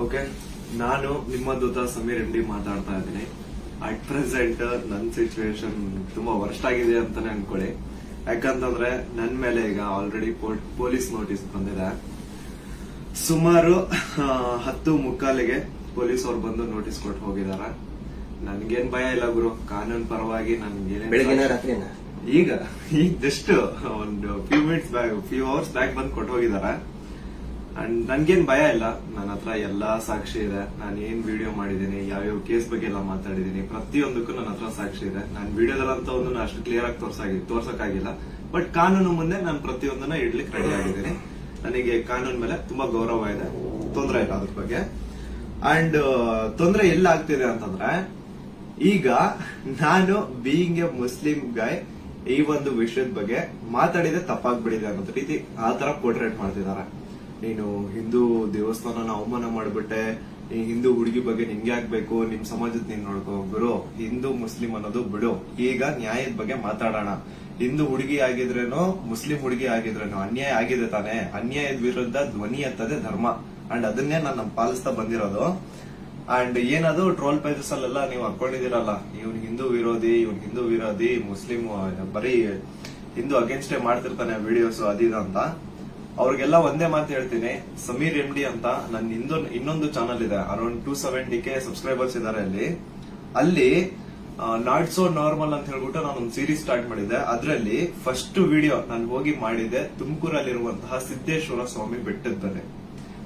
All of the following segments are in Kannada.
ಓಕೆ, ನಾನು ನಿಮ್ಮ ದೂತ ಸಮೀರ್ ಎಂ ಡಿ ಮಾತಾಡ್ತಾ ಇದ್ದೀನಿ. ಅಟ್ ಪ್ರೆಸೆಂಟ್ ನನ್ನ ಸಿಚುವೇಶನ್ ತುಂಬಾ ವರ್ಸ್ಟ್ ಆಗಿದೆ ಅಂತಾನೆ ಅನ್ಕೊಳ್ಳಿ. ಯಾಕಂತಂದ್ರೆ ನನ್ ಮೇಲೆ ಈಗ ಆಲ್ರೆಡಿ ಪೊಲೀಸ್ ನೋಟಿಸ್ ಬಂದಿದೆ. ಸುಮಾರು 10:45 ಪೊಲೀಸ್ ಅವ್ರು ಬಂದು ನೋಟಿಸ್ ಕೊಟ್ಟು ಹೋಗಿದಾರ. ನನ್ಗೇನ್ ಭಯ ಇಲ್ಲ ಗುರು, ಕಾನೂನು ಪರವಾಗಿ ನನ್ಗೇನ್ ಈಗ ಜಸ್ಟ್ ಒಂದು ಫ್ಯೂ ಅವರ್ಸ್ ಬ್ಯಾಕ್ ಬಂದು ಕೊಟ್ಟು ಹೋಗಿದಾರ. ಅಂಡ್ ನನ್ಗೇನ್ ಭಯ ಇಲ್ಲ. ನನ್ನ ಹತ್ರ ಎಲ್ಲಾ ಸಾಕ್ಷಿ ಇದೆ. ನಾನು ಏನ್ ವಿಡಿಯೋ ಮಾಡಿದೀನಿ, ಯಾವ್ಯಾವ ಕೇಸ್ ಬಗ್ಗೆ ಎಲ್ಲ ಮಾತಾಡಿದೀನಿ, ಪ್ರತಿಯೊಂದಕ್ಕೂ ನನ್ನ ಹತ್ರ ಸಾಕ್ಷಿ ಇದೆ. ನಾನು ವಿಡಿಯೋದಲ್ಲಂತ ಒಂದು ಅಷ್ಟು ಕ್ಲಿಯರ್ ಆಗಿ ತೋರ್ಸಕ್ಕಾಗಿಲ್ಲ, ಬಟ್ ಕಾನೂನು ಮುಂದೆ ನಾನು ಪ್ರತಿಯೊಂದನ್ನ ಇಡ್ಲಿಕ್ಕೆ ರೆಡಿ ಆಗಿದ್ದೀನಿ. ನನಗೆ ಕಾನೂನು ಮೇಲೆ ತುಂಬಾ ಗೌರವ ಇದೆ, ತೊಂದರೆ ಇಲ್ಲ ಅದ್ರ ಬಗ್ಗೆ. ಅಂಡ್ ತೊಂದರೆ ಎಲ್ಲ ಆಗ್ತಿದೆ ಅಂತಂದ್ರೆ, ಈಗ ನಾನು ಬೀಯಿಂಗ್ ಎ ಮುಸ್ಲಿಂ ಗಾಯ್ ಈ ಒಂದು ವಿಷಯದ ಬಗ್ಗೆ ಮಾತಾಡಿದ್ರೆ ತಪ್ಪಾಗ್ಬಿಡಿದೆ ಅನ್ನೋ ರೀತಿ ಆ ತರ ಪೋರ್ಟ್ರೇಟ್ ಮಾಡ್ತಿದ್ದಾರೆ. ನೀನು ಹಿಂದೂ ದೇವಸ್ಥಾನನ ಅವಮಾನ ಮಾಡ್ಬಿಟ್ಟೆ, ಈ ಹಿಂದೂ ಹುಡುಗಿ ಬಗ್ಗೆ ನಿಂಗೆ ಆಗ್ಬೇಕು, ನಿಮ್ ಸಮಾಜದ ನೀನ್ ನೋಡ್ಕೋ. ಗುರು, ಹಿಂದೂ ಮುಸ್ಲಿಂ ಅನ್ನೋದು ಬಿಡು, ಈಗ ನ್ಯಾಯದ ಬಗ್ಗೆ ಮಾತಾಡೋಣ. ಹಿಂದೂ ಹುಡುಗಿ ಆಗಿದ್ರೇನೋ ಮುಸ್ಲಿಂ ಹುಡುಗಿ ಆಗಿದ್ರೇನೋ ಅನ್ಯಾಯ ಆಗಿದೆ ತಾನೆ. ಅನ್ಯಾಯದ ವಿರುದ್ಧ ಧ್ವನಿ ಎತ್ತದೇ ಧರ್ಮ. ಅಂಡ್ ಅದನ್ನೇ ನಾನು ಪಾಲಿಸ್ತಾ ಬಂದಿರೋದು. ಅಂಡ್ ಏನದು ಟ್ರೋಲ್ ಪೇಜಸ್ ಅಲ್ಲೆಲ್ಲ ನೀವು ಹಾಕೊಂಡಿದಿರಲ್ಲ, ಇವ್ನ್ ಹಿಂದೂ ವಿರೋಧಿ ಮುಸ್ಲಿಂ ಬರೀ ಹಿಂದೂ ಅಗೇನ್ಸ್ಟ್ ಮಾಡ್ತಿರ್ತಾನೆ ವಿಡಿಯೋಸ್ ಅದಿದ ಅಂತ. ಅವ್ರಿಗೆಲ್ಲ ಒಂದೇ ಮಾತು ಹೇಳ್ತೀನಿ, ಸಮೀರ್ ಎಂ ಡಿ ಅಂತ ನನ್ನ ಇನ್ನೊಂದು ಚಾನಲ್ ಇದೆ, ಅರೌಂಡ್ 270K ಸಬ್ಸ್ಕ್ರೈಬರ್ಸ್ ಇದಾರೆ. ಅಲ್ಲಿ ನಾಟ್ ಸೋ ನಾರ್ಮಲ್ ಅಂತ ಹೇಳ್ಬಿಟ್ಟು ನಾನೊಂದು ಸೀರೀಸ್ ಸ್ಟಾರ್ಟ್ ಮಾಡಿದ್ದೆ. ಅದರಲ್ಲಿ ಫಸ್ಟ್ ವಿಡಿಯೋ ನಾನು ಹೋಗಿ ಮಾಡಿದ್ದೆ ತುಮಕೂರಲ್ಲಿರುವಂತಹ ಸಿದ್ದೇಶ್ವರ ಸ್ವಾಮಿ ಬೆಟ್ಟದ ಬೆಲೆ.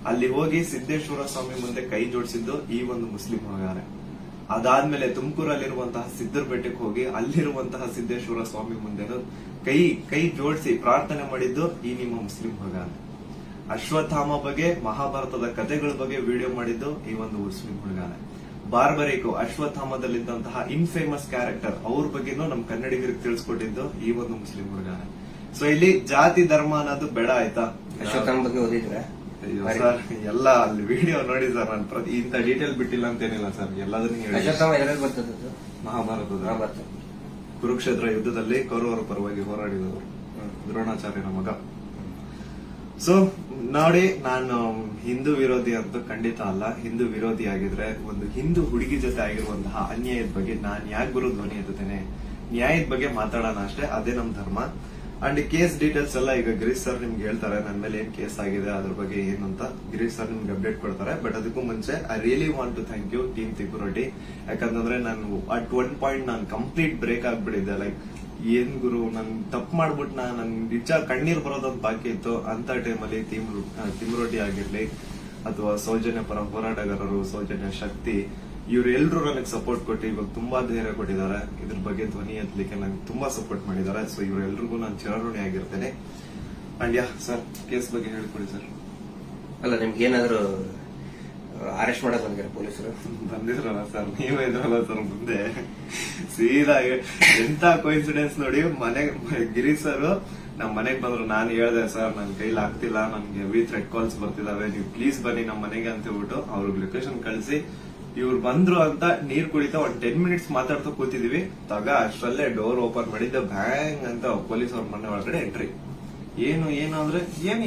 ಅಲ್ಲಿ ಹೋಗಿ ಸಿದ್ದೇಶ್ವರ ಸ್ವಾಮಿ ಮುಂದೆ ಕೈ ಜೋಡಿಸಿದ್ದು ಈ ಒಂದು ಮುಸ್ಲಿಂ ಹುಡುಗಾರೆ. ಅದಾದ್ಮೇಲೆ ತುಮಕೂರಲ್ಲಿರುವಂತಹ ಸಿದ್ದರ ಬೆಟ್ಟಕ್ಕೆ ಹೋಗಿ ಅಲ್ಲಿರುವಂತಹ ಸಿದ್ದೇಶ್ವರ ಸ್ವಾಮಿ ಮುಂದೆ ಕೈ ಜೋಡಿಸಿ ಪ್ರಾರ್ಥನೆ ಮಾಡಿದ್ದು ಈ ನಿಮ್ಮ ಮುಸ್ಲಿಂ ಹುಡುಗಾರೆ. ಅಶ್ವತ್ಥಾಮ ಬಗ್ಗೆ, ಮಹಾಭಾರತದ ಕಥೆಗಳ ಬಗ್ಗೆ ವಿಡಿಯೋ ಮಾಡಿದ್ದು ಈ ಒಂದು ಮುಸ್ಲಿಂ ಹುಡುಗಾರೆ. ಬಾರ್ಬರಿಕು ಅಶ್ವತ್ಥಾಮದಲ್ಲಿದ್ದಂತಹ ಇನ್ಫೇಮಸ್ ಕ್ಯಾರೆಕ್ಟರ್ ಅವ್ರ ಬಗ್ಗೆನೂ ನಮ್ ಕನ್ನಡಿಗರಿಗೆ ತಿಳಿಸ್ಕೊಟ್ಟಿದ್ದು ಈ ಒಂದು ಮುಸ್ಲಿಂ ಹುಡುಗಾರೆ. ಸೊ ಇಲ್ಲಿ ಜಾತಿ ಧರ್ಮ ಅನ್ನೋದು ಬೇಡ, ಆಯ್ತಾ? ಅಶ್ವತ್ಥಾಮ ಬಗ್ಗೆ ಓದಿದ್ರೆ ಸರ್ ಎಲ್ಲ ಅಲ್ಲಿ ವಿಡಿಯೋ ನೋಡಿ ಸರ್. ನಾನು ಇಂತ ಡೀಟೇಲ್ ಬಿಟ್ಟಿಲ್ಲ ಅಂತೇನಿಲ್ಲ ಸರ್, ಎಲ್ಲದನ್ನು ಬರ್ತದೆ. ಮಹಾಭಾರತದ ಕುರುಕ್ಷೇತ್ರ ಯುದ್ಧದಲ್ಲಿ ಕೌರವರ ಪರವಾಗಿ ಹೋರಾಡಿದವರು ದ್ರೋಣಾಚಾರ್ಯನ ಮಗ. ಸೊ ನೋಡಿ, ನಾನು ಹಿಂದೂ ವಿರೋಧಿ ಅಂತೂ ಖಂಡಿತ ಅಲ್ಲ. ಹಿಂದೂ ವಿರೋಧಿ ಆಗಿದ್ರೆ ಒಂದು ಹಿಂದೂ ಹುಡುಗಿ ಜೊತೆ ಆಗಿರುವಂತಹ ಅನ್ಯಾಯದ ಬಗ್ಗೆ ನಾನ್ ಯಾಕೆ ಗುರು ಧ್ವನಿ ಎತ್ತುತ್ತೇನೆ? ನ್ಯಾಯದ ಬಗ್ಗೆ ಮಾತಾಡೋಣ ಅಷ್ಟೇ, ಅದೇ ನಮ್ ಧರ್ಮ. ಅಂಡ್ ಕೇಸ್ ಡೀಟೇಲ್ಸ್ ಎಲ್ಲ ಈಗ ಗಿರೀಶ್ ಸರ್ ನಿಮ್ಗೆ ಹೇಳ್ತಾರೆ, ನನ್ನ ಮೇಲೆ ಏನ್ ಕೇಸ್ ಆಗಿದೆ ಅದ್ರ ಬಗ್ಗೆ ಏನು ಅಂತ ಗಿರೀಶ್ ಸರ್ ನಿಮ್ಗೆ ಅಪ್ಡೇಟ್ ಕೊಡ್ತಾರೆ. ಬಟ್ ಅದಕ್ಕೂ ಮುಂಚೆ I really want to thank you team ತಿಪುರೊಡ್ಡಿ. ಯಾಕಂತಂದ್ರೆ ನಾನು ಅಟ್ ಒನ್ ಪಾಯಿಂಟ್ ನಾನು ಕಂಪ್ಲೀಟ್ ಬ್ರೇಕ್ ಆಗ್ಬಿಟ್ಟಿದ್ದೆ. ಲೈಕ್ ಏನ್ ಗುರು, ನನ್ ತಪ್ಪು ಮಾಡ್ಬಿಟ್ಟು ನನ್ ನಿಜ ಕಣ್ಣೀರ್ ಬರೋದೊಂದು ಬಾಕಿ ಇತ್ತು. ಅಂತ ಟೈಮಲ್ಲಿ ತಿಮ್ರೊಡ್ಡಿ ಆಗಿರ್ಲಿ ಅಥವಾ ಸೌಜನ್ಯ ಪರ ಹೋರಾಟಗಾರರು, ಸೌಜನ್ಯ ಶಕ್ತಿ, ಇವರೆಲ್ಲರೂ ನನಗೆ ಸಪೋರ್ಟ್ ಕೊಟ್ಟು ಇವಾಗ ತುಂಬಾ ಧೈರ್ಯ ಕೊಟ್ಟಿದ್ದಾರೆ. ಇದ್ರ ಬಗ್ಗೆ ಧ್ವನಿ ಎತ್ತಲಿಕ್ಕೆ ನಂಗೆ ತುಂಬಾ ಸಪೋರ್ಟ್ ಮಾಡಿದ್ದಾರೆ. ಸೊ ಇವರೆಲ್ರಿಗೂ ನಾನು ಚಿರಋಣಿ ಆಗಿರ್ತೇನೆ. ಅಂಡ್ ಯಾ ಸರ್, ಕೇಸ್ ಬಗ್ಗೆ ಹೇಳ್ಕೊಡಿ ಸರ್. ಅಲ್ಲ, ನಿಮ್ಗೆ ಏನಾದ್ರು ಅರೆಸ್ಟ್ ಮಾಡಕ್ ಬಂದಿರ ಪೊಲೀಸರು? ಬಂದಿದ್ರಲ್ಲ ಸರ್, ನೀವೇ ಇದ್ರಲ್ಲ ಸರ್ ಮುಂದೆ. ಸೀದಾ ಎಂತ ಕೋಇನ್ಸಿಡೆನ್ಸ್ ನೋಡಿ, ಗಿರೀಶ್ ಸರ್ ನಮ್ ಮನೆಗ್ ಬಂದ್ರು. ನಾನು ಹೇಳ್ದೆ, ಸರ್ ನನ್ ಕೈಲಿ ಆಗ್ತಿಲ್ಲ, ನನ್ಗೆ ಹೆವಿ ಥ್ರೆಡ್ ಕಾಲ್ಸ್ ಬರ್ತಿದಾವೆ, ನೀವು ಪ್ಲೀಸ್ ಬನ್ನಿ ನಮ್ ಮನೆಗೆ ಅಂತ ಹೇಳ್ಬಿಟ್ಟು ಅವ್ರಿಗೆ ಲೊಕೇಶನ್ ಕಳಿಸಿ ಇವ್ರು ಬಂದ್ರು ಅಂತ ನೀರ್ ಕುಡಿತಾ ಒಂದ್ 10 ಮಿನಿಟ್ಸ್ ಮಾತಾಡ್ತಾ ಕೂತಿದೀವಿ. ಅಷ್ಟರಲ್ಲೇ ಡೋರ್ ಓಪನ್ ಮಾಡಿದ್ದೆ, ಬ್ಯಾಂಗ್ ಅಂತ ಪೊಲೀಸ್ ಅವ್ರ ಮನೆ ಒಳಗಡೆ ಎಂಟ್ರಿ. ಏನು ಅಂದ್ರೆ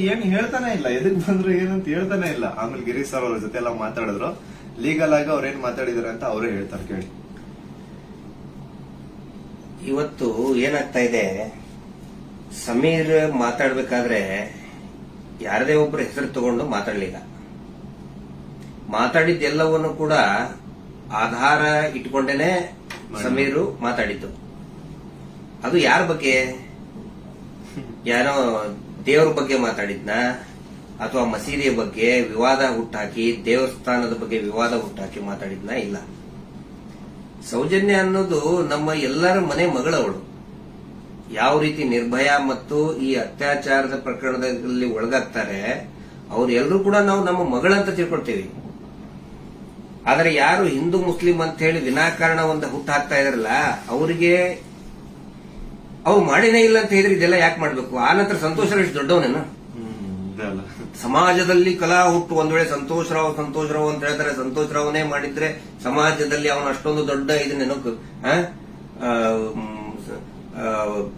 ಏನು ಹೇಳ್ತಾನೆ ಇಲ್ಲ, ಎದಕ್ ಬಂದ್ರು ಏನಂತ ಹೇಳ್ತಾನೆ ಇಲ್ಲ. ಆಮೇಲೆ ಗಿರೀಶ್ ಸರ್ ಅವ್ರ ಜೊತೆ ಎಲ್ಲ ಮಾತಾಡಿದ್ರು. ಲೀಗಲ್ ಆಗಿ ಅವ್ರೇನ್ ಮಾತಾಡಿದಾರೆ ಅಂತ ಅವರೇ ಹೇಳ್ತಾರೆ, ಕೇಳಿ. ಇವತ್ತು ಏನಾಗ್ತಾ ಇದೆ, ಸಮೀರ್ ಮಾತಾಡ್ಬೇಕಾದ್ರೆ ಯಾರದೇ ಒಬ್ಬರ ಹೆಸರು ತಗೊಂಡು ಮಾತಾಡ್ಲಿಲ್ಲ. ಮಾತಾಡಿದ್ದೆಲ್ಲವನ್ನು ಕೂಡ ಆಧಾರ ಇಟ್ಕೊಂಡೇನೆ ಸಮೀರು ಮಾತಾಡಿದ್ದು. ಅದು ಯಾರ ಬಗ್ಗೆ? ಯಾರೋ ದೇವರ ಬಗ್ಗೆ ಮಾತಾಡಿದ್ನ, ಅಥವಾ ಮಸೀದಿಯ ಬಗ್ಗೆ ವಿವಾದ ಹುಟ್ಟಾಕಿ, ದೇವಸ್ಥಾನದ ಬಗ್ಗೆ ವಿವಾದ ಹುಟ್ಟಾಕಿ ಮಾತಾಡಿದ್ನ? ಇಲ್ಲ. ಸೌಜನ್ಯ ಅನ್ನೋದು ನಮ್ಮ ಎಲ್ಲರ ಮನೆ ಮಗಳವಳು. ಯಾವ ರೀತಿ ನಿರ್ಭಯ ಮತ್ತು ಈ ಅತ್ಯಾಚಾರದ ಪ್ರಕರಣದಲ್ಲಿ ಒಳಗಾಗ್ತಾರೆ, ಅವ್ರೆಲ್ಲರೂ ಕೂಡ ನಾವು ನಮ್ಮ ಮಗಳಂತ ತಿಳ್ಕೊಳ್ತೀವಿ. ಆದರೆ ಯಾರು ಹಿಂದೂ ಮುಸ್ಲಿಂ ಅಂತ ಹೇಳಿ ವಿನಾಕಾರಣ ಒಂದು ಹುಟ್ಟು ಹಾಕ್ತಾ ಇದಾರಲ್ಲ, ಅವರಿಗೆ ಅವು ಮಾಡಿನೇ ಇಲ್ಲ ಅಂತ ಹೇಳಿದ್ರೆ ಇದೆಲ್ಲ ಯಾಕೆ ಮಾಡ್ಬೇಕು? ಆ ನಂತರ ಸಂತೋಷರಾವ್ ಎಷ್ಟು ದೊಡ್ಡವನೇನು? ಸಮಾಜದಲ್ಲಿ ಕಲಾ ಹುಟ್ಟು ಒಂದ್ ವೇಳೆ ಸಂತೋಷರಾವ್ ಅಂತ ಹೇಳ್ತಾರೆ, ಸಂತೋಷರಾವ್ನೇ ಮಾಡಿದ್ರೆ ಸಮಾಜದಲ್ಲಿ ಅವನು ಅಷ್ಟೊಂದು ದೊಡ್ಡ ಇದನ್ನೇನೋ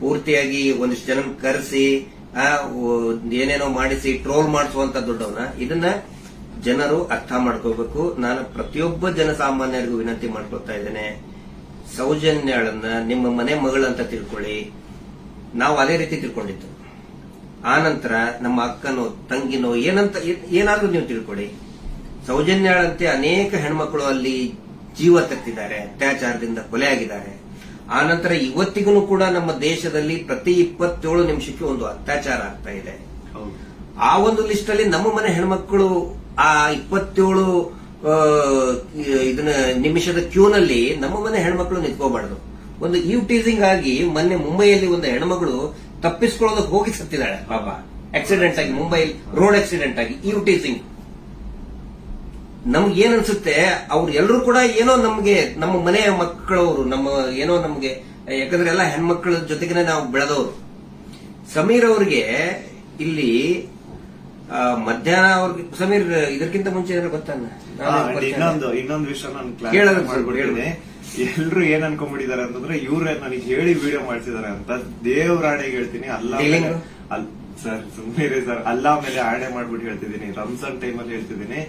ಪೂರ್ತಿಯಾಗಿ ಒಂದಿಷ್ಟು ಜನ ಕರೆಸಿ ಏನೇನೋ ಮಾಡಿಸಿ ಟ್ರೋಲ್ ಮಾಡಿಸುವಂತ ದೊಡ್ಡವನ. ಇದನ್ನ ಜನರು ಅರ್ಥ ಮಾಡ್ಕೋಬೇಕು. ನಾನು ಪ್ರತಿಯೊಬ್ಬ ಜನಸಾಮಾನ್ಯರಿಗೂ ವಿನಂತಿ ಮಾಡ್ಕೊಳ್ತಾ ಇದ್ದೇನೆ, ಸೌಜನ್ಯಳನ್ನ ನಿಮ್ಮ ಮನೆ ಮಗಳಂತ ತಿಳ್ಕೊಳ್ಳಿ. ನಾವು ಅದೇ ರೀತಿ ತಿಳ್ಕೊಂಡಿದ್ದು. ಆನಂತರ ನಮ್ಮ ಅಕ್ಕನೋ ತಂಗಿನೋ ಏನಾದ್ರೂ ನೀವು ತಿಳ್ಕೊಳ್ಳಿ. ಸೌಜನ್ಯಳಂತೆ ಅನೇಕ ಹೆಣ್ಮಕ್ಳು ಅಲ್ಲಿ ಜೀವ ತೆತ್ತಿದ್ದಾರೆ, ಅತ್ಯಾಚಾರದಿಂದ ಕೊಲೆ ಆಗಿದ್ದಾರೆ. ಆನಂತರ ಇವತ್ತಿಗೂ ಕೂಡ ನಮ್ಮ ದೇಶದಲ್ಲಿ ಪ್ರತಿ 27 ನಿಮಿಷಕ್ಕೆ ಒಂದು ಅತ್ಯಾಚಾರ ಆಗ್ತಾ ಇದೆ. ಆ ಒಂದು ಲಿಸ್ಟ್ ಅಲ್ಲಿ ನಮ್ಮ ಮನೆ ಹೆಣ್ಮಕ್ಳು ಆ 27 ಇದನ್ನ ನಿಮಿಷದ ಕ್ಯೂನಲ್ಲಿ ನಮ್ಮ ಮನೆ ಹೆಣ್ಮಕ್ಳು ನಿಂತ್ಕೋಬಾರ್ದು. ಒಂದು ಟೀಸಿಂಗ್ ಆಗಿ ಮೊನ್ನೆ ಮುಂಬೈಯಲ್ಲಿ ಒಂದು ಹೆಣ್ಮಗಳು ತಪ್ಪಿಸ್ಕೊಳ್ಳೋದಕ್ಕೆ ಹೋಗಿ ಸತ್ತಿದ್ದಾಳೆ ಪಾಪ, ಆಕ್ಸಿಡೆಂಟ್ ಆಗಿ, ಮುಂಬೈ ರೋಡ್ ಆಕ್ಸಿಡೆಂಟ್ ಆಗಿ. ಟೀಸಿಂಗ್ ನಮ್ಗೆ ಏನ್ ಅನ್ಸುತ್ತೆ, ಅವ್ರು ಎಲ್ಲರೂ ಕೂಡ ಏನೋ ನಮ್ಗೆ ನಮ್ಮ ಮನೆಯ ಮಕ್ಕಳವರು, ನಮ್ಮ ಏನೋ ನಮ್ಗೆ, ಯಾಕಂದ್ರೆ ಎಲ್ಲ ಹೆಣ್ಮಕ್ಳ ಜೊತೆಗೆ ನಾವು ಬೆಳೆದವರು. ಸಮೀರ್ ಅವ್ರಿಗೆ ಇಲ್ಲಿ ಮಧ್ಯಾಹ್ನ ಅವ್ರಿಗೆ, ಸಮೀರ್ ಇದಕ್ಕಿಂತ ಮುಂಚೆ ಏನಾದ್ರು ಗೊತ್ತಾನ? ಇನ್ನೊಂದು ವಿಷಯ ನಾನು ಮಾಡ್ಬಿಟ್ಟಿದ್ದೀನಿ. ಎಲ್ರು ಏನ್ ಅನ್ಕೊಂಡ್ಬಿಟ್ಟಿದ್ದಾರೆ ಅಂತಂದ್ರೆ ಇವ್ರೆ ನನಗೆ ಹೇಳಿ ವಿಡಿಯೋ ಮಾಡ್ತಿದಾರೆ ಅಂತ. ದೇವ್ರ ಆಣೆಗೆ ಹೇಳ್ತೀನಿ, ಸರ್ ಸುಮ್ಮನೆ ಸರ್, ಅಲ್ಲಾ ಮೇಲೆ ಆಣೆ ಮಾಡ್ಬಿಟ್ಟು ಹೇಳ್ತಿದ್ದೀನಿ, ರಂಜಾನ್ ಟೈಮಲ್ಲಿ ಹೇಳ್ತಿದ್ದೀನಿ.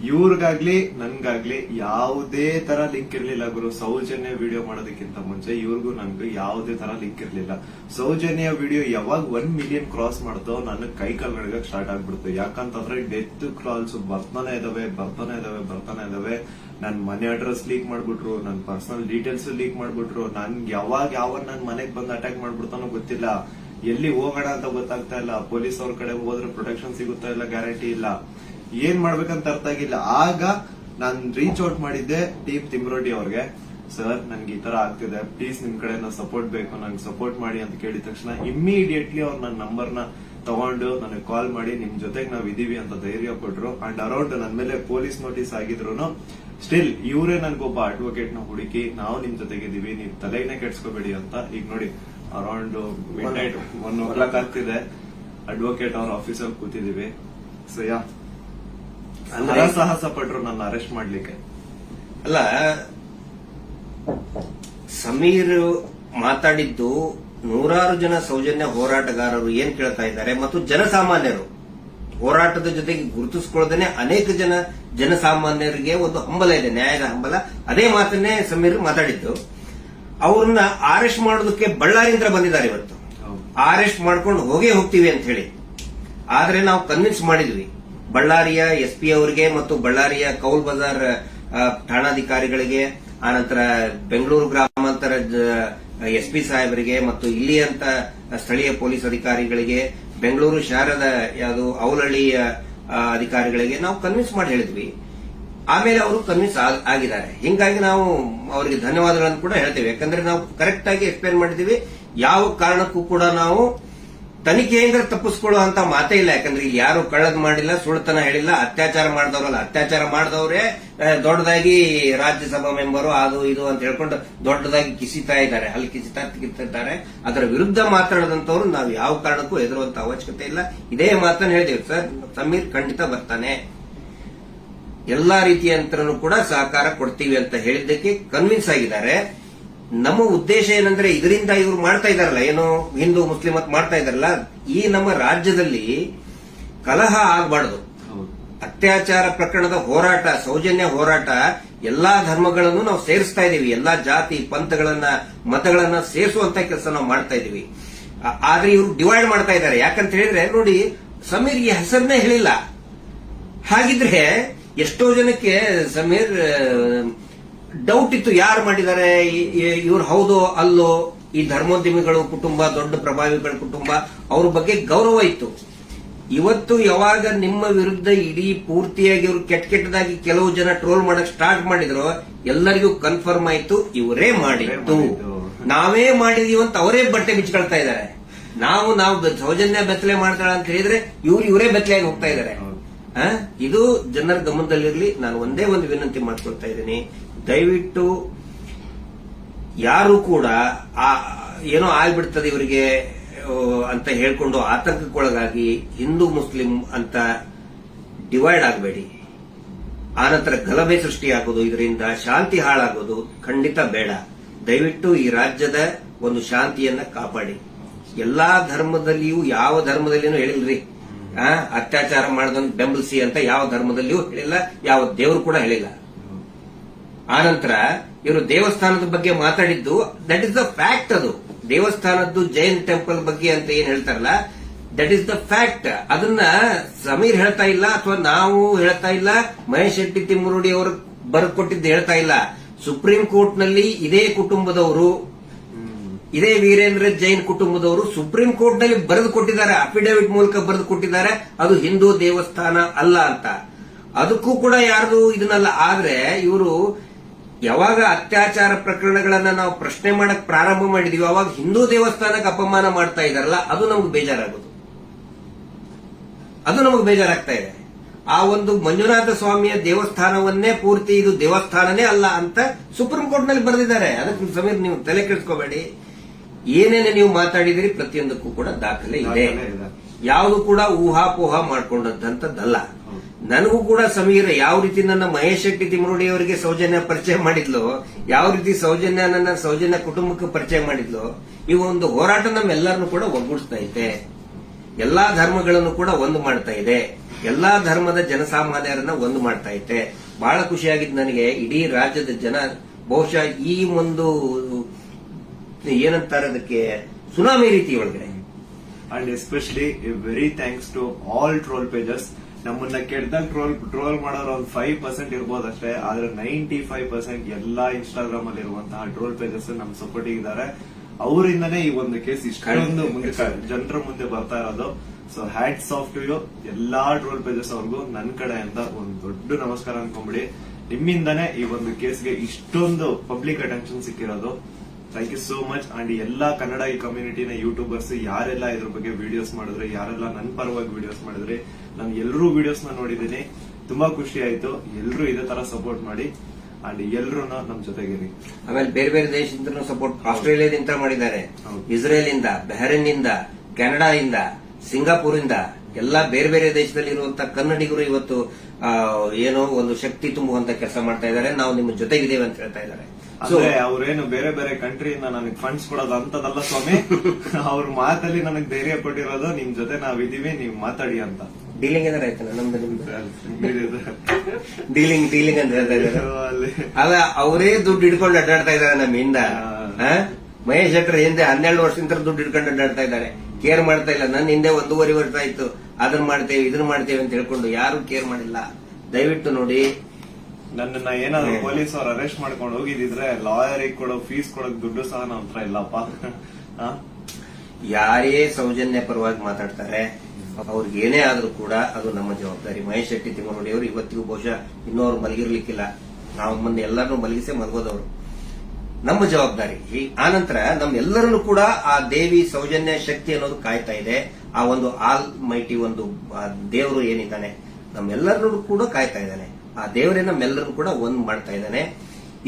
ಇವ್ರಿಗಾಗ್ಲಿ ನನ್ಗಾಗ್ಲಿ ಯಾವುದೇ ತರ ಲಿಂಕ್ ಇರ್ಲಿಲ್ಲ ಗುರು. ಸೌಜನ್ಯ ವಿಡಿಯೋ ಮಾಡೋದಕ್ಕಿಂತ ಮುಂಚೆ ಇವ್ರಿಗೂ ನನ್ಗೂ ಯಾವುದೇ ತರ ಲಿಂಕ್ ಇರ್ಲಿಲ್ಲ. ಸೌಜನ್ಯ ವಿಡಿಯೋ ಯಾವಾಗ 1 ಮಿಲಿಯನ್ ಕ್ರಾಸ್ ಮಾಡ್ತೋ ನನ್ನ ಕೈ ಕಾಲ್ ನಡ್ಗಕ್ ಸ್ಟಾರ್ಟ್ ಆಗ್ಬಿಡ್ತು. ಯಾಕಂತಂದ್ರೆ ಡೆತ್ ಕಾಲ್ಸ್ ಬರ್ತಾನೆ ಇದಾವೆ. ನನ್ ಮನೆ ಅಡ್ರೆಸ್ ಲೀಕ್ ಮಾಡ್ಬಿಟ್ರು, ನನ್ ಪರ್ಸನಲ್ ಡೀಟೇಲ್ಸ್ ಲೀಕ್ ಮಾಡ್ಬಿಟ್ರು. ನನ್ಗೆ ಯಾವ ನನ್ ಮನೆಗ್ ಬಂದು ಅಟ್ಯಾಕ್ ಮಾಡ್ಬಿಡ್ತಾನೋ ಗೊತ್ತಿಲ್ಲ. ಎಲ್ಲಿ ಹೋಗೋಣ ಅಂತ ಗೊತ್ತಾಗ್ತಾ ಇಲ್ಲ. ಪೊಲೀಸ್ ಅವ್ರ ಕಡೆ ಹೋದ್ರೆ ಪ್ರೊಟೆಕ್ಷನ್ ಸಿಗುತ್ತಾ ಇಲ್ಲ, ಗ್ಯಾರಂಟಿ ಇಲ್ಲ. ಏನ್ ಮಾಡ್ಬೇಕಂತ ಅರ್ಥ ಆಗಿಲ್ಲ. ಆಗ ನಾನ್ ರೀಚ್ ಔಟ್ ಮಾಡಿದ್ದೆ ಟೀಮ್ ತಿಮ್ರೋಟಿ ಅವ್ರಿಗೆ. ಸರ್ ನನ್ಗೆ ಈ ತರ ಆಗ್ತಿದೆ, ಪ್ಲೀಸ್ ನಿಮ್ ಕಡೆ ಸಪೋರ್ಟ್ ಬೇಕು, ನಂಗೆ ಸಪೋರ್ಟ್ ಮಾಡಿ ಅಂತ ಕೇಳಿದ ತಕ್ಷಣ ಇಮ್ಮಿಡಿಯೇಟ್ಲಿ ಅವ್ರು ನನ್ನ ನಂಬರ್ನ ತಗೊಂಡು ನನಗೆ ಕಾಲ್ ಮಾಡಿ ನಿಮ್ ಜೊತೆಗೆ ನಾವ್ ಇದೀವಿ ಅಂತ ಧೈರ್ಯ ಕೊಟ್ರು. ಅಂಡ್ ಅರೌಂಡ್ ನನ್ ಮೇಲೆ ಪೊಲೀಸ್ ನೋಟಿಸ್ ಆಗಿದ್ರು ಸ್ಟಿಲ್ ಇವರೇ ನನ್ಗೊಬ್ಬ ಅಡ್ವೊಕೇಟ್ ನ ಹುಡುಕಿ ನಾವು ನಿಮ್ ಜೊತೆಗಿದೀವಿ, ನೀವ್ ತಲೆನೇ ಕೆಡ್ಸ್ಕೋಬೇಡಿ ಅಂತ. ಈಗ ನೋಡಿ ಅರೌಂಡ್ ಮಿಡ್ ನೈಟ್ 1 ಆಗ್ತಿದೆ, ಅಡ್ವೊಕೇಟ್ ಅವ್ರ ಆಫೀಸಲ್ಲಿ ಕೂತಿದೀವಿ. ಸೊ ಸಾಹಸ ಪಟ್ರು ನನ್ನ ಅರೆಸ್ಟ್ ಮಾಡ್ಲಿಕ್ಕೆ. ಅಲ್ಲ, ಸಮೀರ್ ಮಾತಾಡಿದ್ದು ನೂರಾರು ಜನ ಸೌಜನ್ಯ ಹೋರಾಟಗಾರರು ಏನ್ ಕೇಳ್ತಾ ಇದ್ದಾರೆ ಮತ್ತು ಜನಸಾಮಾನ್ಯರು ಹೋರಾಟದ ಜೊತೆಗೆ ಗುರುತಿಸಿಕೊಳ್ಳದೇನೆ ಅನೇಕ ಜನಸಾಮಾನ್ಯರಿಗೆ ಒಂದು ಹಂಬಲ ಇದೆ, ನ್ಯಾಯದ ಹಂಬಲ. ಅದೇ ಮಾತನ್ನೇ ಸಮೀರ್ ಮಾತಾಡಿದ್ದು. ಅವ್ರನ್ನ ಅರೆಸ್ಟ್ ಮಾಡೋದಕ್ಕೆ ಬಳ್ಳಾರಿಯಿಂದ ಬಂದಿದ್ದಾರೆ ಇವತ್ತು. ಅರೆಸ್ಟ್ ಮಾಡ್ಕೊಂಡು ಹೋಗ್ತೀವಿ ಅಂತ ಹೇಳಿ. ಆದ್ರೆ ನಾವು ಕನ್ವಿನ್ಸ್ ಮಾಡಿದ್ವಿ ಬಳ್ಳಾರಿಯ SP ಅವರಿಗೆ ಮತ್ತು ಬಳ್ಳಾರಿಯ ಕೌಲ್ ಬಜಾರ್ ಠಾಣಾಧಿಕಾರಿಗಳಿಗೆ, ಆನಂತರ ಬೆಂಗಳೂರು ಗ್ರಾಮಾಂತರ SP ಸಾಹೇಬರಿಗೆ ಮತ್ತು ಇಲ್ಲಿಯಂತ ಸ್ಥಳೀಯ ಪೊಲೀಸ್ ಅಧಿಕಾರಿಗಳಿಗೆ, ಬೆಂಗಳೂರು ಶಹರದ ಯಾವುದು ಅವಲಹಳ್ಳಿಯ ಅಧಿಕಾರಿಗಳಿಗೆ ನಾವು ಕನ್ವಿನ್ಸ್ ಮಾಡಿ ಹೇಳಿದ್ವಿ. ಆಮೇಲೆ ಅವರು ಕನ್ವಿನ್ಸ್ ಆಗಿದ್ದಾರೆ. ಹಿಂಗಾಗಿ ನಾವು ಅವರಿಗೆ ಧನ್ಯವಾದಗಳನ್ನು ಕೂಡ ಹೇಳ್ತೇವೆ. ಯಾಕಂದ್ರೆ ನಾವು ಕರೆಕ್ಟ್ ಆಗಿ ಎಕ್ಸ್ಪ್ಲೇನ್ ಮಾಡಿದೀವಿ. ಯಾವ ಕಾರಣಕ್ಕೂ ಕೂಡ ನಾವು ತನಿಖೆಯಿಂದ ತಪ್ಪಿಸ್ಕೊಳ್ಳೋ ಅಂತ ಮಾತೇ ಇಲ್ಲ. ಯಾಕಂದ್ರೆ ಇಲ್ಲಿ ಯಾರು ಕಳ್ಳದ್ ಮಾಡಿಲ್ಲ, ಸುಳ್ತನ ಹೇಳಿಲ್ಲ, ಅತ್ಯಾಚಾರ ಮಾಡಿದವರಲ್ಲ. ಅತ್ಯಾಚಾರ ಮಾಡಿದವರೇ ದೊಡ್ಡದಾಗಿ ರಾಜ್ಯಸಭಾ ಮೆಂಬರು ಅದು ಇದು ಅಂತ ಹೇಳ್ಕೊಂಡು ದೊಡ್ಡದಾಗಿ ಕಿಸಿತಾ ಇದ್ದಾರೆ, ಅಲ್ಲಿ ಕಿಸಿತಾರೆ. ಅದರ ವಿರುದ್ಧ ಮಾತಾಡದಂತವ್ರು ನಾವು ಯಾವ ಕಾರಣಕ್ಕೂ ಹೆದರುವಂತ ಅವಶ್ಯಕತೆ ಇಲ್ಲ. ಇದೇ ಮಾತನ್ನು ಹೇಳಿದೇವೆ. ಸರ್ ಸಮೀರ್ ಖಂಡಿತ ಬರ್ತಾನೆ, ಎಲ್ಲಾ ರೀತಿಯಂತರೂ ಕೂಡ ಸಹಕಾರ ಕೊಡ್ತೀವಿ ಅಂತ ಹೇಳಿದ್ದಕ್ಕೆ ಕನ್ವಿನ್ಸ್ ಆಗಿದ್ದಾರೆ. ನಮ್ಮ ಉದ್ದೇಶ ಏನಂದ್ರೆ ಇದರಿಂದ ಇವರು ಮಾಡ್ತಾ ಇದಾರಲ್ಲ, ಏನೋ ಹಿಂದೂ ಮುಸ್ಲಿಂ ಅಂತ ಮಾಡ್ತಾ ಇದಾರಲ್ಲ, ಈ ನಮ್ಮ ರಾಜ್ಯದಲ್ಲಿ ಕಲಹ ಆಗಬಾರದು. ಅತ್ಯಾಚಾರ ಪ್ರಕರಣದ ಹೋರಾಟ, ಸೌಜನ್ಯ ಹೋರಾಟ, ಎಲ್ಲಾ ಧರ್ಮಗಳನ್ನು ನಾವು ಸೇರಿಸ್ತಾ ಇದೀವಿ. ಎಲ್ಲಾ ಜಾತಿ ಪಂಥಗಳನ್ನ ಮತಗಳನ್ನ ಸೇರಿಸುವಂತ ಕೆಲಸ ನಾವು ಮಾಡ್ತಾ ಇದೀವಿ. ಆದ್ರೆ ಇವರು ಡಿವೈಡ್ ಮಾಡ್ತಾ ಇದ್ದಾರೆ. ಯಾಕಂತ ಹೇಳಿದ್ರೆ ನೋಡಿ, ಸಮೀರ್ಗೆ ಹೆಸರನ್ನೇ ಹೇಳಿಲ್ಲ. ಹಾಗಿದ್ರೆ ಎಷ್ಟೋ ಜನಕ್ಕೆ ಸಮೀರ್ ಡೌಟ್ ಇತ್ತು, ಯಾರು ಮಾಡಿದ್ದಾರೆ, ಇವ್ರು ಹೌದೋ ಅಲ್ಲೋ. ಈ ಧರ್ಮೋದ್ಯಮಿಗಳು ಕುಟುಂಬ, ದೊಡ್ಡ ಪ್ರಭಾವಿಗಳ ಕುಟುಂಬ, ಅವ್ರ ಬಗ್ಗೆ ಗೌರವ ಇತ್ತು. ಇವತ್ತು ಯಾವಾಗ ನಿಮ್ಮ ವಿರುದ್ಧ ಇಡೀ ಪೂರ್ತಿಯಾಗಿ ಇವರು ಕೆಟ್ಟದಾಗಿ ಕೆಲವು ಜನ ಟ್ರೋಲ್ ಮಾಡಕ್ ಸ್ಟಾರ್ಟ್ ಮಾಡಿದ್ರು, ಎಲ್ಲರಿಗೂ ಕನ್ಫರ್ಮ್ ಆಯ್ತು ಇವರೇ ಮಾಡಿದ್ದು, ನಾವೇ ಮಾಡಿದೀವಿ ಅಂತ ಅವರೇ ಬಟ್ಟೆ ಬಿಚ್ಕೊಳ್ತಾ ಇದ್ದಾರೆ. ನಾವು ಸೌಜನ್ಯ ಬೆತ್ತಲೆ ಮಾಡ್ತಾಳ ಅಂತ ಹೇಳಿದ್ರೆ ಇವರೇ ಬೆತ್ತಲೆಯಾಗಿ ಹೋಗ್ತಾ ಇದ್ದಾರೆ. ಇದು ಜನರ ಗಮನದಲ್ಲಿರಲಿ. ನಾನು ಒಂದೇ ಒಂದು ವಿನಂತಿ ಮಾಡ್ಕೊಳ್ತಾ ಇದ್ದೀನಿ, ದಯವಿಟ್ಟು ಯಾರು ಕೂಡ ಏನೋ ಆಗ್ಬಿಡ್ತದೆ ಇವರಿಗೆ ಅಂತ ಹೇಳ್ಕೊಂಡು ಆತಂಕಕ್ಕೊಳಗಾಗಿ ಹಿಂದೂ ಮುಸ್ಲಿಂ ಅಂತ ಡಿವೈಡ್ ಆಗಬೇಡಿ. ಆನಂತರ ಗಲಭೆ ಸೃಷ್ಟಿಯಾಗೋದು, ಇದರಿಂದ ಶಾಂತಿ ಹಾಳಾಗೋದು ಖಂಡಿತ ಬೇಡ. ದಯವಿಟ್ಟು ಈ ರಾಜ್ಯದ ಒಂದು ಶಾಂತಿಯನ್ನ ಕಾಪಾಡಿ. ಎಲ್ಲಾ ಧರ್ಮದಲ್ಲಿಯೂ ಯಾವ ಧರ್ಮದಲ್ಲಿನೂ ಹೇಳಿಲ್ರಿ, ಅತ್ಯಾಚಾರ ಮಾಡಿದನ್ನು ಬೆಂಬಲಿಸಿ ಅಂತ ಯಾವ ಧರ್ಮದಲ್ಲಿಯೂ ಹೇಳಿಲ್ಲ, ಯಾವ ದೇವರು ಕೂಡ ಹೇಳಿಲ್ಲ. ಆನಂತರ ಇವರು ದೇವಸ್ಥಾನದ ಬಗ್ಗೆ ಮಾತಾಡಿದ್ದು ದಟ್ ಇಸ್ ದ ಫ್ಯಾಕ್ಟ್. ಅದು ದೇವಸ್ಥಾನದ್ದು ಜೈನ್ ಟೆಂಪಲ್ ಬಗ್ಗೆ ಅಂತ ಏನ್ ಹೇಳ್ತಾರಲ್ಲ, ದಟ್ ಇಸ್ ದ ಫ್ಯಾಕ್ಟ್. ಅದನ್ನ ಸಮೀರ್ ಹೇಳ್ತಾ ಇಲ್ಲ, ಅಥವಾ ನಾವು ಹೇಳ್ತಾ ಇಲ್ಲ, ಮಹೇಶ್ ಶೆಟ್ಟಿ ತಿಮ್ಮರುಡಿ ಅವರು ಬರೆದುಕೊಟ್ಟಿದ್ದು ಹೇಳ್ತಾ ಇಲ್ಲ. ಸುಪ್ರೀಂ ಕೋರ್ಟ್ ನಲ್ಲಿ ಇದೇ ಕುಟುಂಬದವರು, ಇದೇ ವೀರೇಂದ್ರ ಜೈನ್ ಕುಟುಂಬದವರು ಸುಪ್ರೀಂ ಕೋರ್ಟ್ ನಲ್ಲಿ ಬರೆದು ಕೊಟ್ಟಿದ್ದಾರೆ, ಅಫಿಡವಿಟ್ ಮೂಲಕ ಬರೆದು ಕೊಟ್ಟಿದ್ದಾರೆ, ಅದು ಹಿಂದೂ ದೇವಸ್ಥಾನ ಅಲ್ಲ ಅಂತ. ಅದಕ್ಕೂ ಕೂಡ ಯಾರ್ದು ಇದನ್ನಲ್ಲ. ಆದ್ರೆ ಇವರು ಯಾವಾಗ ಅತ್ಯಾಚಾರ ಪ್ರಕರಣಗಳನ್ನ ನಾವು ಪ್ರಶ್ನೆ ಮಾಡಕ್ ಪ್ರಾರಂಭ ಮಾಡಿದೀವಿ, ಅವಾಗ ಹಿಂದೂ ದೇವಸ್ಥಾನಕ್ಕೆ ಅಪಮಾನ ಮಾಡ್ತಾ ಇದಾರಲ್ಲ, ಅದು ನಮ್ಗೆ ಬೇಜಾರಾಗೋದು, ಅದು ನಮಗೆ ಬೇಜಾರಾಗ್ತಾ ಇದೆ. ಆ ಒಂದು ಮಂಜುನಾಥ ಸ್ವಾಮಿಯ ದೇವಸ್ಥಾನವನ್ನೇ ಪೂರ್ತಿ ಇದು ದೇವಸ್ಥಾನನೇ ಅಲ್ಲ ಅಂತ ಸುಪ್ರೀಂ ಕೋರ್ಟ್ ನಲ್ಲಿ ಬರೆದಿದ್ದಾರೆ. ಅದಕ್ಕೆ ಸಮೀರ್ ನೀವು ತಲೆ ಕೆಡಿಸ್ಕೋಬೇಡಿ. ಏನೇನೆ ನೀವು ಮಾತಾಡಿದಿರಿ ಪ್ರತಿಯೊಂದಕ್ಕೂ ಕೂಡ ದಾಖಲೆ ಇದೆ. ಯಾವುದು ಕೂಡ ಊಹಾಪೋಹ ಮಾಡ್ಕೊಂಡಂತದ್ದಲ್ಲ. ನನಗೂ ಕೂಡ ಸಮೀರ್ ಯಾವ ರೀತಿ ನನ್ನ ಮಹೇಶ್ ಶೆಟ್ಟಿ ತಿಮ್ಮರುಡಿ ಅವರಿಗೆ ಸೌಜನ್ಯ ಪರಿಚಯ ಮಾಡಿದ್ಲು, ಯಾವ ರೀತಿ ನನ್ನ ಸೌಜನ್ಯ ಕುಟುಂಬಕ್ಕೆ ಪರಿಚಯ ಮಾಡಿದ್ಲು, ಈ ಒಂದು ಹೋರಾಟ ನಮ್ಮೆಲ್ಲರನ್ನು ಕೂಡ ಒಗ್ಗೂಡಿಸ್ತಾ ಇದೆ. ಎಲ್ಲಾ ಧರ್ಮಗಳನ್ನು ಕೂಡ ಒಂದು ಮಾಡ್ತಾ ಇದೆ, ಎಲ್ಲಾ ಧರ್ಮದ ಜನಸಾಮಾನ್ಯರನ್ನ ಒಂದು ಮಾಡ್ತಾ ಇದೆ. ಬಹಳ ಖುಷಿಯಾಗಿದ್ದು ನನಗೆ. ಇಡೀ ರಾಜ್ಯದ ಜನ ಬಹುಶಃ ಈ ಒಂದು ಏನಂತಾರೆ ಅದಕ್ಕೆ ಸುನಾಮಿ ರೀತಿ ಒಳಗಡೆ. And especially very thanks to all troll pages. ನಮ್ಮನ್ನ ಕೆಟ್ಟದಾಗ ಟ್ರೋಲ್ ಮಾಡೋರು ಒಂದು 5% ಇರ್ಬೋದಷ್ಟೇ, ಆದ್ರೆ 95% ಎಲ್ಲಾ ಇನ್ಸ್ಟಾಗ್ರಾಮ್ ಅಲ್ಲಿ ಇರುವಂತಹ ಟ್ರೋಲ್ ಪೇಜಸ್ ನಮ್ ಸಪೋರ್ಟ್ ಇದ್ದಾರೆ. ಅವರಿಂದನೇ ಈ ಒಂದು ಕೇಸ್ ಇಷ್ಟೊಂದು ಮುಂದೆ ಜನರ ಮುಂದೆ ಬರ್ತಾ ಇರೋದು. So hats off to you ಎಲ್ಲಾ ಟ್ರೋಲ್ ಪೇಜಸ್ ಅವ್ರಿಗೂ ನನ್ನ ಕಡೆಯಿಂದ ಒಂದು ದೊಡ್ಡ ನಮಸ್ಕಾರ ಅನ್ಕೊಂಬಿಡಿ. ನಿಮ್ಮಿಂದಾನೇ ಈ ಒಂದು ಕೇಸ್ಗೆ ಇಷ್ಟೊಂದು ಪಬ್ಲಿಕ್ ಅಟೆನ್ಷನ್ ಸಿಕ್ಕಿರೋದು. Thank you so much. And ಎಲ್ಲಾ ಕನ್ನಡ ಈ ಕಮ್ಯುನಿಟಿನ ಯೂಟ್ಯೂಬರ್ಸ್ ಯಾರೆಲ್ಲ ಇದ್ರ ಬಗ್ಗೆ ವಿಡಿಯೋಸ್ ಮಾಡಿದ್ರೆ, ಯಾರೆಲ್ಲ ನನ್ನ ಪರವಾಗಿ ವಿಡಿಯೋಸ್ ಮಾಡಿದ್ರೆ, ನಾನು ಎಲ್ಲರೂ ವಿಡಿಯೋಸ್ ನ ನೋಡಿದ್ದೀನಿ. ತುಂಬಾ ಖುಷಿ ಆಯ್ತು. ಎಲ್ಲರೂ ಇದೇ ತರ ಸಪೋರ್ಟ್ ಮಾಡಿ ಅಂಡ್ ಎಲ್ಲರೂ ನಮ್ ಜೊತೆಗಿರಿ. ಆಮೇಲೆ ಬೇರೆ ಬೇರೆ ದೇಶದಿಂದ ಸಪೋರ್ಟ್, ಆಸ್ಟ್ರೇಲಿಯಾದಿಂದ ಮಾಡಿದ್ದಾರೆ, ಇಸ್ರೇಲ್ ಇಂದ, ಬಹರೇನ್ ಇಂದ, ಕೆನಡಾ ಇಂದ, ಸಿಂಗಾಪುರ್ ಇಂದ, ಎಲ್ಲಾ ಬೇರೆ ಬೇರೆ ದೇಶದಲ್ಲಿ ಇರುವಂತಹ ಕನ್ನಡಿಗರು ಇವತ್ತು ಏನೋ ಒಂದು ಶಕ್ತಿ ತುಂಬುವಂತ ಕೆಲಸ ಮಾಡ್ತಾ ಇದ್ದಾರೆ. ನಾವು ನಿಮ್ಮ ಜೊತೆಗಿದ್ದೇವೆ ಅಂತ ಹೇಳ್ತಾ ಇದ್ದಾರೆ. ಅಂದ್ರೆ ಅವ್ರೇನು ಬೇರೆ ಬೇರೆ ಕಂಟ್ರಿಯಿಂದ ನನಗೆ ಫಂಡ್ಸ್ ಕೊಡೋದು ಅಂತದಲ್ಲ ಸ್ವಾಮಿ. ಅವ್ರ ಮಾತಲ್ಲಿ ನನಗೆ ಧೈರ್ಯ ಕೊಟ್ಟಿರೋದು ನಿಮ್ ಜೊತೆ ನಾವಿದೀವಿ, ನೀವು ಮಾತಾಡಿ ಅಂತ. ಡೀಲಿಂಗ್ ಏನಾರ ಆಯ್ತಲ್ಲ ನಮ್ದು ನಿಮ್ದು ಡೀಲಿಂಗ್ ಅಂತ ಹೇಳ್ತಾ ಇದ್ದಾರೆ. ಅಲ್ಲ, ಅವರೇ ದುಡ್ಡು ಹಿಡ್ಕೊಂಡು ಅಡ್ಡಾಡ್ತಾ ಇದ್ದಾರೆ ನಮ್ಮಿಂದ. ಮಹೇಶ್ ಶೆಟ್ಟರ್ ಹಿಂದೆ 12 ವರ್ಷದಿಂದ ದುಡ್ಡು ಹಿಡ್ಕೊಂಡು ಅಡ್ಡಾಡ್ತಾ ಇದ್ದಾರೆ. ಕೇರ್ ಮಾಡ್ತಾ ಇಲ್ಲ. ನನ್ನ ಹಿಂದೆ 1.5 ವರ್ಷ ಆಯ್ತು ಅದನ್ನ ಮಾಡ್ತೇವೆ ಇದನ್ನ ಮಾಡ್ತೇವೆ ಅಂತ ಹೇಳ್ಕೊಂಡು ಯಾರು ಕೇರ್ ಮಾಡಿಲ್ಲ. ದಯವಿಟ್ಟು ನೋಡಿ, ನನ್ನನ್ನ ಏನಾದ್ರು ಪೊಲೀಸ್ ಅವ್ರು ಅರೆಸ್ಟ್ ಮಾಡ್ಕೊಂಡು ಹೋಗಿದ್ರೆ ಲಾಯರಿಗೆ ಕೊಡೋ ಫೀಸ್ ಕೊಡೋಕ್ ದುಡ್ಡು ಸಹ ನಮ್ಮ ಹತ್ರ ಇಲ್ಲಪ್ಪ. ಯಾರೇ ಸೌಜನ್ಯ ಪರವಾಗಿ ಮಾತಾಡ್ತಾರೆ ಅವ್ರಿಗೆ ಏನೇ ಆದ್ರೂ ಕೂಡ ಅದು ನಮ್ಮ ಜವಾಬ್ದಾರಿ. ಮಹೇಶ್ ಶೆಟ್ಟಿ ತಿಮ್ಮರುಡಿ ಅವರು ಇವತ್ತಿಗೂ ಬಹುಶಃ ಇನ್ನೂ ಅವ್ರು ಮಲಗಿರ್ಲಿಕ್ಕಿಲ್ಲ. ನಾವು ಮೊನ್ನೆ ಎಲ್ಲರನ್ನೂ ಮಲಗಿಸೇ ಮಲಗೋದವರು. ನಮ್ಮ ಜವಾಬ್ದಾರಿ. ಆನಂತರ ನಮ್ಮೆಲ್ಲರನ್ನು ಕೂಡ ಆ ದೇವಿ ಸೌಜನ್ಯ ಶಕ್ತಿ ಅನ್ನೋದು ಕಾಯ್ತಾ ಇದೆ. ಆ ಒಂದು ಆಲ್ ಮೈಟಿ ಒಂದು ದೇವರು ಏನಿದ್ದಾನೆ ನಮ್ಮೆಲ್ಲರನ್ನು ಕೂಡ ಕಾಯ್ತಾ ಇದ್ದಾನೆ. ಆ ದೇವರೇ ನಮ್ಮೆಲ್ಲರನ್ನು ಕೂಡ ಒಂದ್ ಮಾಡ್ತಾ ಇದ್ದಾನೆ.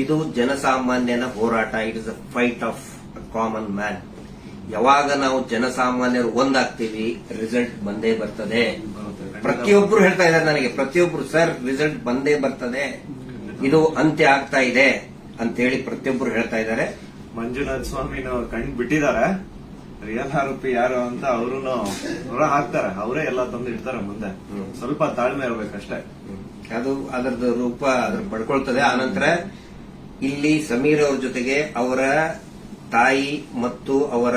ಇದು ಜನಸಾಮಾನ್ಯನ ಹೋರಾಟ. It is a fight of common man. ಯಾವಾಗ ನಾವು ಜನಸಾಮಾನ್ಯರು ಒಂದಾಗ್ತೀವಿ ರಿಸಲ್ಟ್ ಬಂದೇ ಬರ್ತದೆ. ಪ್ರತಿಯೊಬ್ರು ಹೇಳ್ತಾ ಇದ್ದಾರೆ ನನಗೆ, ಪ್ರತಿಯೊಬ್ರು ಸರ್ ರಿಸಲ್ಟ್ ಬಂದೇ ಬರ್ತದೆ, ಇದು ಅಂತ್ಯ ಆಗ್ತಾ ಇದೆ ಅಂತೇಳಿ ಪ್ರತಿಯೊಬ್ರು ಹೇಳ್ತಾ ಇದ್ದಾರೆ. ಮಂಜುನಾಥ ಸ್ವಾಮಿನ ಕಂಡು ಬಿಟ್ಟಿದ್ದಾರೆ. ರಿಯಲ್ ಆರೋಪಿ ಯಾರು ಅಂತ ಅವರು ಹೊರ ಹಾಕ್ತಾರೆ. ಅವರೇ ಎಲ್ಲ ತಂದು ಇಡ್ತಾರೆ ಮುಂದೆ. ಸ್ವಲ್ಪ ತಾಳ್ಮೆ ಇರ್ಬೇಕಷ್ಟೇ. ಅದು ಅದರದ್ದು ರೂಪ ಅದ್ರ ಪಡ್ಕೊಳ್ತದೆ. ಆನಂತರ ಇಲ್ಲಿ ಸಮೀರ್ ಅವ್ರ ಜೊತೆಗೆ ಅವರ ತಾಯಿ ಮತ್ತು ಅವರ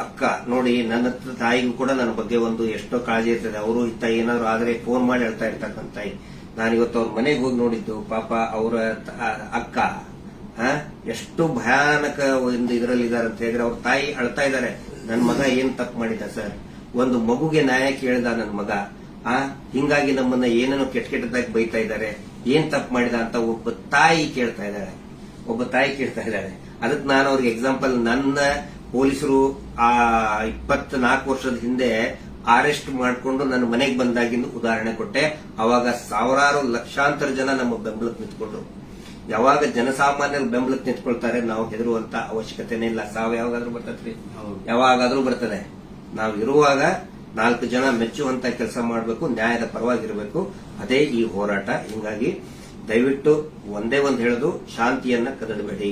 ಅಕ್ಕ ನೋಡಿ, ನನ್ನ ತಾಯಿಗೂ ಕೂಡ ನನ್ನ ಬಗ್ಗೆ ಒಂದು ಎಷ್ಟೋ ಕಾಳಜಿ ಇರ್ತದೆ. ಅವರು ಇತ್ತ ಏನಾದ್ರು ಆದ್ರೆ ಫೋನ್ ಮಾಡಿ ಹೇಳ್ತಾ ಇರ್ತಕ್ಕಂಥ ತಾಯಿ. ನಾನಿವತ್ತು ಅವ್ರ ಮನೆಗೆ ಹೋಗಿ ನೋಡಿದ್ದು. ಪಾಪ ಅವರ ಅಕ್ಕ ಎಷ್ಟು ಭಯಾನಕ ಒಂದು ಇದರಲ್ಲಿ ಇದಾರೆ ಅಂತ ಹೇಳಿದ್ರೆ, ಅವ್ರ ತಾಯಿ ಅಳ್ತಾ ಇದ್ದಾರೆ. ನನ್ನ ಮಗ ಏನ್ ತಪ್ಪು ಮಾಡಿದ ಸರ್, ಒಂದು ಮಗುಗೆ ನ್ಯಾಯ ಕೇಳಿದ ನನ್ನ ಮಗ, ಹಿಂಗಾಗಿ ನಮ್ಮನ್ನ ಏನೇನೋ ಕೆಟ್ಟದಾಗಿ ಬೈತಾ ಇದ್ದಾರೆ, ಏನ್ ತಪ್ಪು ಮಾಡಿದ ಅಂತ ಒಬ್ಬ ತಾಯಿ ಕೇಳ್ತಾ ಇದ್ದಾಳೆ. ಅದಕ್ಕೆ ನಾನು ಅವ್ರಿಗೆ ಎಕ್ಸಾಂಪಲ್, ನನ್ನ ಪೊಲೀಸರು ಆ 24 ವರ್ಷದ ಹಿಂದೆ ಅರೆಸ್ಟ್ ಮಾಡಿಕೊಂಡು ನನ್ನ ಮನೆಗೆ ಬಂದಾಗಿಂದು ಉದಾಹರಣೆ ಕೊಟ್ಟೆ. ಅವಾಗ ಸಾವಿರಾರು ಲಕ್ಷಾಂತರ ಜನ ನಮ್ಮ ಬೆಂಬಲಕ್ಕೆ ನಿಂತ್ಕೊಂಡ್ರು. ಯಾವಾಗ ಜನಸಾಮಾನ್ಯರು ಬೆಂಬಲಕ್ಕೆ ನಿಂತ್ಕೊಳ್ತಾರೆ ನಾವು ಹೆದರುವಂತ ಅವಶ್ಯಕತೆನೇ ಇಲ್ಲ. ಸಾವು ಯಾವಾಗಾದ್ರೂ ಬರ್ತದ್ರಿ, ಯಾವಾಗಾದ್ರೂ ಬರ್ತದೆ. ನಾವು ಇರುವಾಗ 4 ಜನ ಮೆಚ್ಚುವಂತ ಕೆಲಸ ಮಾಡಬೇಕು, ನ್ಯಾಯದ ಪರವಾಗಿರಬೇಕು. ಅದೇ ಈ ಹೋರಾಟ. ಹಿಂಗಾಗಿ ದಯವಿಟ್ಟು ಒಂದೇ ಒಂದು ಹೇಳೋದು, ಶಾಂತಿಯನ್ನ ಕದಡಬೇಡಿ,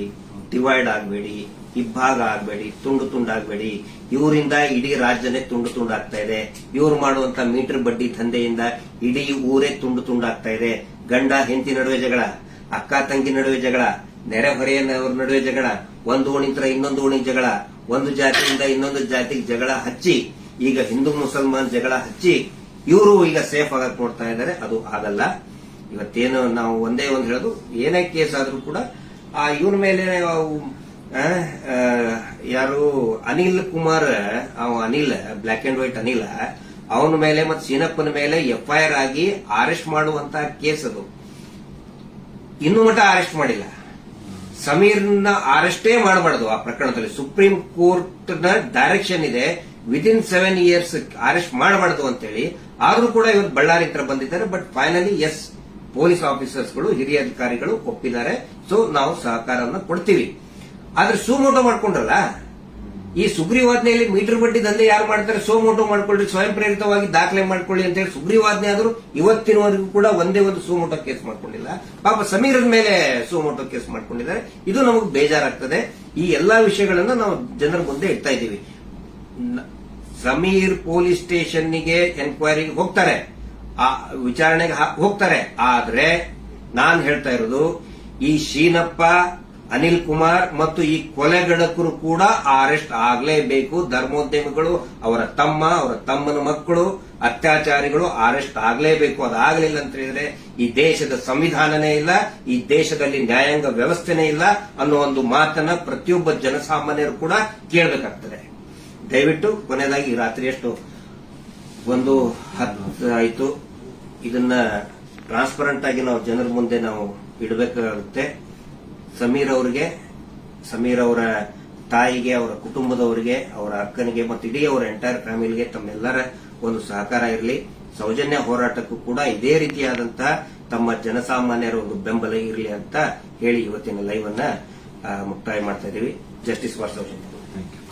ಡಿವೈಡ್ ಆಗಬೇಡಿ, ಇಬ್ಬಾಗ ಆಗಬೇಡಿ, ತುಂಡು ತುಂಡಾಗಬೇಡಿ. ಇವರಿಂದ ಇಡೀ ರಾಜ್ಯನೇ ತುಂಡು ತುಂಡಾಗ್ತಾ ಇದೆ. ಇವ್ರು ಮಾಡುವಂತ ಮೀಟರ್ ಬಡ್ಡಿ ದಂಧೆಯಿಂದ ಇಡೀ ಊರೇ ತುಂಡು ತುಂಡಾಗ್ತಾ ಇದೆ. ಗಂಡ ಹೆಂಡತಿ ನಡುವೆ ಜಗಳ, ಅಕ್ಕ ತಂಗಿ ನಡುವೆ ಜಗಳ, ನೆರೆಹೊರೆಯವರ ನಡುವೆ ಜಗಳ, ಒಂದು ಓಣಿಂತ್ರ ಇನ್ನೊಂದು ಓಣಿಗೆ ಜಗಳ, ಒಂದು ಜಾತಿಯಿಂದ ಇನ್ನೊಂದು ಜಾತಿಗೆ ಜಗಳ ಹಚ್ಚಿ, ಈಗ ಹಿಂದೂ ಮುಸಲ್ಮಾನ್ ಜಗಳ ಹಚ್ಚಿ ಇವರು ಈಗ ಸೇಫ್ ಆಗಕ್ ನೋಡ್ತಾ ಇದ್ದಾರೆ. ಅದು ಆಗಲ್ಲ. ಇವತ್ತೇನು ನಾವು ಒಂದೇ ಒಂದು ಹೇಳೋದು, ಏನೇ ಕೇಸ್ ಆದ್ರೂ ಕೂಡ ಇವ್ರ ಮೇಲೆ ಯಾರು Anil Kumar, Anil black and white Anil, ಅವನ ಮೇಲೆ ಮತ್ತು ಸೀನಪ್ಪನ ಮೇಲೆ ಎಫ್ಐಆರ್ ಆಗಿ ಅರೆಸ್ಟ್ ಮಾಡುವಂತ ಕೇಸ್ ಅದು. ಇನ್ನೂ ಮಟ್ಟ ಅರೆಸ್ಟ್ ಮಾಡಿಲ್ಲ. ಸಮೀರ್ನ ಅರೆಸ್ಟೇ ಮಾಡಬಾರ್ದು ಆ ಪ್ರಕರಣದಲ್ಲಿ. ಸುಪ್ರೀಂ ಕೋರ್ಟ್ ನ ಡೈರೆಕ್ಷನ್ ಇದೆ, ವಿದಿನ್ 7 years ಅರೆಸ್ಟ್ ಮಾಡಬಾರ್ದು ಅಂತೇಳಿ. ಆದ್ರೂ ಕೂಡ ಇವತ್ತು ಬಳ್ಳಾರಿ ಹತ್ರ ಬಂದಿದ್ದಾರೆ. ಬಟ್ ಫೈನಲಿ ಎಸ್, ಪೊಲೀಸ್ ಆಫೀಸರ್ಸ್ಗಳು, ಹಿರಿಯ ಅಧಿಕಾರಿಗಳು ಒಪ್ಪಿದ್ದಾರೆ. ಸೊ ನಾವು ಸಹಕಾರವನ್ನು ಕೊಡ್ತೀವಿ. ಆದ್ರೆ ಸುಮೋಟೋ ಮಾಡ್ಕೊಂಡ್ರಲ್ಲ, ಈ ಸುಗ್ರೀವಾಜ್ಞೆಯಲ್ಲಿ ಮೀಟರ್ ಬಡ್ಡಿ ದಂಧೆ ಯಾರು ಮಾಡ್ತಾರೆ, ಸುಮೋಟೋ ಮಾಡ್ಕೊಳ್ಳಿ, ಸ್ವಯಂ ಪ್ರೇರಿತವಾಗಿ ದಾಖಲೆ ಮಾಡ್ಕೊಳ್ಳಿ ಅಂತ ಹೇಳಿ ಸುಗ್ರೀವಾಜ್ಞೆ ಆದ್ರೂ ಇವತ್ತಿನವರೆಗೂ ಕೂಡ ಒಂದೇ ಒಂದು ಸುಮೋಟೋ ಕೇಸ್ ಮಾಡ್ಕೊಂಡಿಲ್ಲ. ಪಾಪ ಸಮೀರದ ಮೇಲೆ ಸುಮೋಟೋ ಕೇಸ್ ಮಾಡ್ಕೊಂಡಿದ್ದಾರೆ. ಇದು ನಮಗೆ ಬೇಜಾರಾಗ್ತದೆ. ಈ ಎಲ್ಲಾ ವಿಷಯಗಳನ್ನ ನಾವು ಜನರ ಮುಂದೆ ಇಡ್ತಾ ಇದ್ದೀವಿ. ಸಮೀರ್ ಪೊಲೀಸ್ ಸ್ಟೇಷನ್ಗೆ ಎನ್ಕ್ವೈರಿಗೆ ಹೋಗ್ತಾರೆ, ಆ ವಿಚಾರಣೆಗೆ ಹೋಗ್ತಾರೆ. ಆದ್ರೆ ನಾನ್ ಹೇಳ್ತಾ ಇರೋದು, ಈ ಶೀನಪ್ಪ, ಅನಿಲ್ ಕುಮಾರ್ ಮತ್ತು ಈ ಕೊಲೆಗಡಕರು ಕೂಡ ಅರೆಸ್ಟ್ ಆಗಲೇಬೇಕು. ಧರ್ಮೋದ್ಯಮಿಗಳು, ಅವರ ತಮ್ಮ, ಅವರ ತಮ್ಮನ ಮಕ್ಕಳು, ಅತ್ಯಾಚಾರಿಗಳು ಅರೆಸ್ಟ್ ಆಗಲೇಬೇಕು. ಅದಾಗಲಿಲ್ಲ ಅಂತ ಹೇಳಿದ್ರೆ ಈ ದೇಶದ ಸಂವಿಧಾನನೇ ಇಲ್ಲ, ಈ ದೇಶದಲ್ಲಿ ನ್ಯಾಯಾಂಗ ವ್ಯವಸ್ಥೆನೇ ಇಲ್ಲ ಅನ್ನೋ ಒಂದು ಮಾತನ್ನ ಪ್ರತಿಯೊಬ್ಬ ಜನಸಾಮಾನ್ಯರು ಕೂಡ ಕೇಳಬೇಕಾಗ್ತದೆ. ದಯವಿಟ್ಟು ಕೊನೆಯದಾಗಿ ರಾತ್ರಿ ಎಷ್ಟು 1:10 ಆಯಿತು. ಇದನ್ನ ಟ್ರಾನ್ಸ್ಪರೆಂಟ್ ಆಗಿ ನಾವು ಜನರ ಮುಂದೆ ನಾವು ಇಡಬೇಕಾಗುತ್ತೆ. ಸಮೀರ್ ಅವರಿಗೆ, ಸಮೀರ್ ಅವರ ತಾಯಿಗೆ, ಅವರ ಕುಟುಂಬದವರಿಗೆ, ಅವರ ಅಕ್ಕನಿಗೆ ಮತ್ತು ಇಡೀ ಅವರ ಎಂಟೈರ್ ಫ್ಯಾಮಿಲಿಗೆ ತಮ್ಮೆಲ್ಲರ ಒಂದು ಸಹಕಾರ ಇರಲಿ. ಸೌಜನ್ಯ ಹೋರಾಟಕ್ಕೂ ಕೂಡ ಇದೇ ರೀತಿಯಾದಂತಹ ತಮ್ಮ ಜನಸಾಮಾನ್ಯರ ಒಂದು ಬೆಂಬಲ ಇರಲಿ ಅಂತ ಹೇಳಿ ಇವತ್ತಿನ ಲೈವ್ ಅನ್ನ ಮುಕ್ತಾಯ ಮಾಡ್ತಾ ಇದ್ದೀವಿ. Justice for Sowjanya. Thank you.